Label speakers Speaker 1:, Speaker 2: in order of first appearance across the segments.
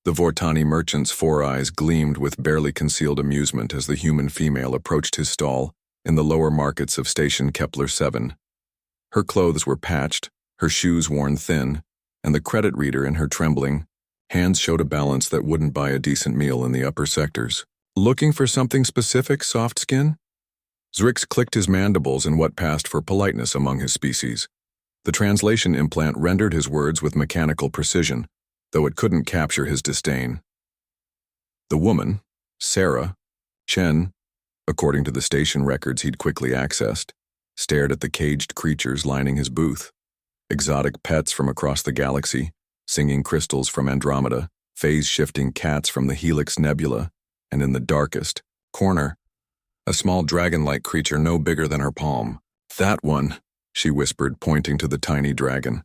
Speaker 1: The Vortani merchant's four eyes gleamed with barely concealed amusement as the human female approached his stall in the lower markets of Station Kepler 7. Her clothes were patched, her shoes worn thin, and the credit reader in her trembling hands showed a balance that wouldn't buy a decent meal in the upper sectors. Looking for something specific, soft skin? Zrix clicked his mandibles in what passed for politeness among his species. The translation implant rendered his words with mechanical precision, though it couldn't capture his disdain. The woman, Sarah, Chen, according to the station records he'd quickly accessed, stared at the caged creatures lining his booth. Exotic pets from across the galaxy, singing crystals from Andromeda, phase-shifting cats from the Helix Nebula, and in the darkest corner, a small dragon-like creature no bigger than her palm. "That one," she whispered, pointing to the tiny dragon.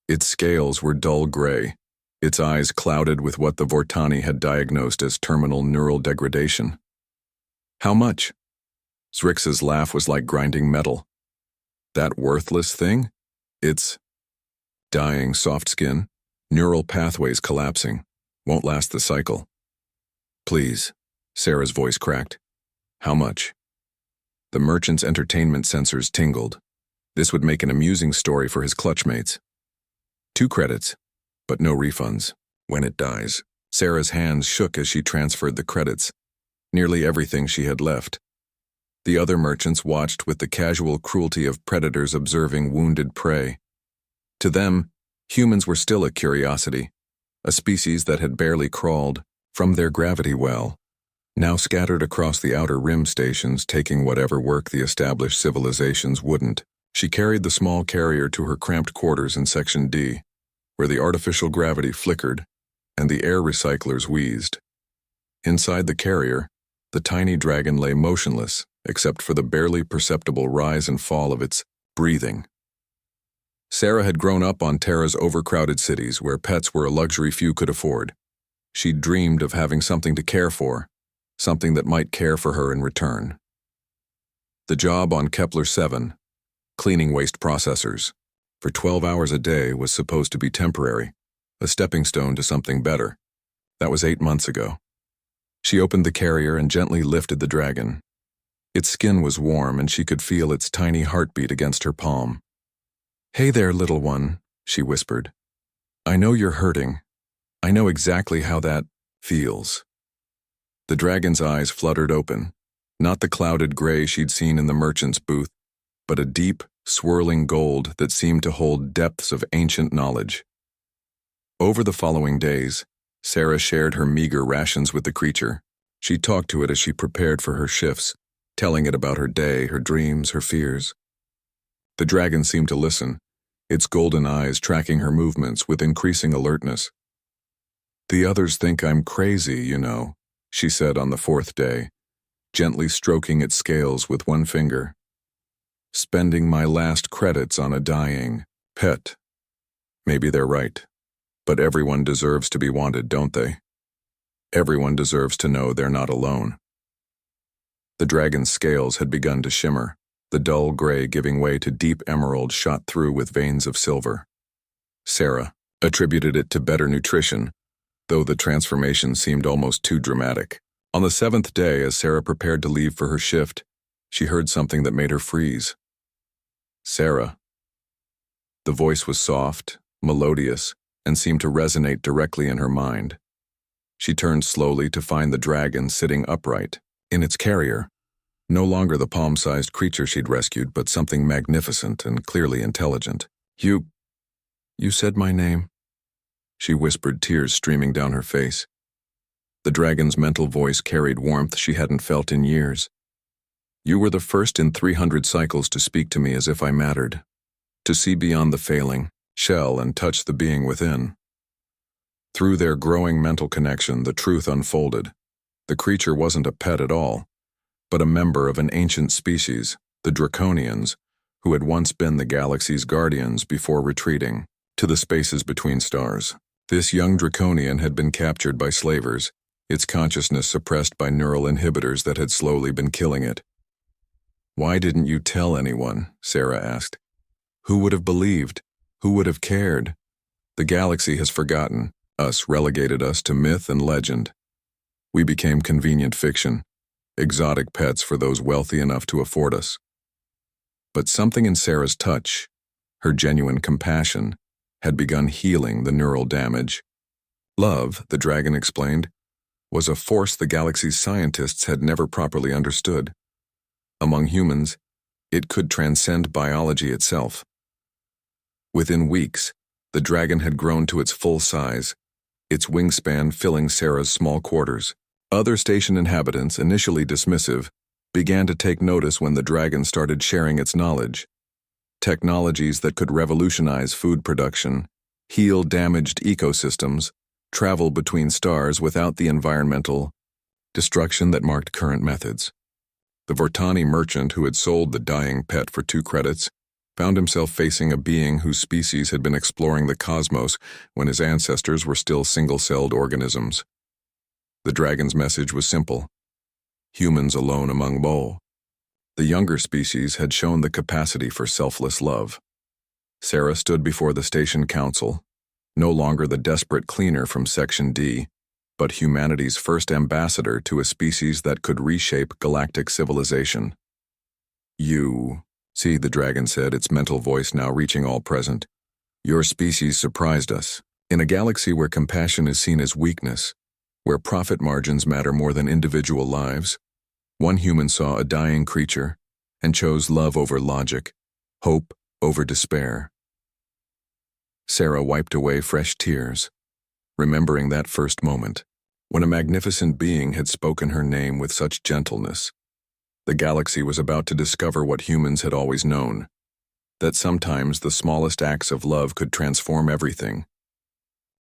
Speaker 1: Its scales were dull gray, its eyes clouded with what the Vortani had diagnosed as terminal neural degradation. "How much?" Zrix's laugh was like grinding metal. "That worthless thing? It's dying, soft skin, neural pathways collapsing, won't last the cycle." "Please," Sarah's voice cracked. "How much?" The merchant's entertainment sensors tingled. This would make an amusing story for his clutchmates. 2 credits, but no refunds. When it dies. Sarah's hands shook as she transferred the credits, nearly everything she had left. The other merchants watched with the casual cruelty of predators observing wounded prey. To them, humans were still a curiosity, a species that had barely crawled from their gravity well, now scattered across the outer rim stations taking whatever work the established civilizations wouldn't. She carried the small carrier to her cramped quarters in Section D, where the artificial gravity flickered and the air recyclers wheezed. Inside the carrier, the tiny dragon lay motionless, except for the barely perceptible rise and fall of its breathing. Sarah had grown up on Terra's overcrowded cities where pets were a luxury few could afford. She'd dreamed of having something to care for, something that might care for her in return. The job on Kepler 7, cleaning waste processors, for 12 hours a day was supposed to be temporary, a stepping stone to something better. That was 8 months ago. She opened the carrier and gently lifted the dragon. Its skin was warm and she could feel its tiny heartbeat against her palm. "Hey there, little one," she whispered. "I know you're hurting. I know exactly how that feels." The dragon's eyes fluttered open, not the clouded gray she'd seen in the merchant's booth, but a deep, swirling gold that seemed to hold depths of ancient knowledge. Over the following days, Sarah shared her meager rations with the creature. She talked to it as she prepared for her shifts, telling it about her day, her dreams, her fears. The dragon seemed to listen, its golden eyes tracking her movements with increasing alertness. "The others think I'm crazy, you know," she said on the 4th day, gently stroking its scales with one finger. "Spending my last credits on a dying pet. Maybe they're right. But everyone deserves to be wanted, don't they? Everyone deserves to know they're not alone." The dragon's scales had begun to shimmer, the dull gray giving way to deep emerald shot through with veins of silver. Sarah attributed it to better nutrition, though the transformation seemed almost too dramatic. On the 7th day, as Sarah prepared to leave for her shift, she heard something that made her freeze. "Sarah." The voice was soft, melodious, and seemed to resonate directly in her mind. She turned slowly to find the dragon sitting upright, in its carrier, no longer the palm-sized creature she'd rescued, but something magnificent and clearly intelligent. You said my name," she whispered, tears streaming down her face. The dragon's mental voice carried warmth she hadn't felt in years. "You were the first in 300 cycles to speak to me as if I mattered, to see beyond the failing shell and touch the being within." Through their growing mental connection, the truth unfolded. The creature wasn't a pet at all, but a member of an ancient species, the Draconians, who had once been the galaxy's guardians before retreating to the spaces between stars. This young Draconian had been captured by slavers, its consciousness suppressed by neural inhibitors that had slowly been killing it. "Why didn't you tell anyone?" Sarah asked. "Who would have believed? Who would have cared? The galaxy has forgotten. Us relegated us to myth and legend. We became convenient fiction, exotic pets for those wealthy enough to afford us. But something in Sarah's touch, her genuine compassion, had begun healing the neural damage. Love, the dragon explained, was a force the galaxy's scientists had never properly understood. Among humans, it could transcend biology itself. Within weeks, the dragon had grown to its full size, its wingspan filling Sarah's small quarters. Other station inhabitants, initially dismissive, began to take notice when the dragon started sharing its knowledge. Technologies that could revolutionize food production, heal damaged ecosystems, travel between stars without the environmental destruction that marked current methods. The Vortani merchant who had sold the dying pet for 2 credits found himself facing a being whose species had been exploring the cosmos when his ancestors were still single-celled organisms. The dragon's message was simple: humans alone among Mo. The younger species had shown the capacity for selfless love. Sarah stood before the station council, no longer the desperate cleaner from Section D, but humanity's first ambassador to a species that could reshape galactic civilization. "You," see, the dragon said, its mental voice now reaching all present. "Your species surprised us. In a galaxy where compassion is seen as weakness, where profit margins matter more than individual lives, one human saw a dying creature and chose love over logic, hope over despair." Sarah wiped away fresh tears, remembering that first moment, when a magnificent being had spoken her name with such gentleness. The galaxy was about to discover what humans had always known, that sometimes the smallest acts of love could transform everything.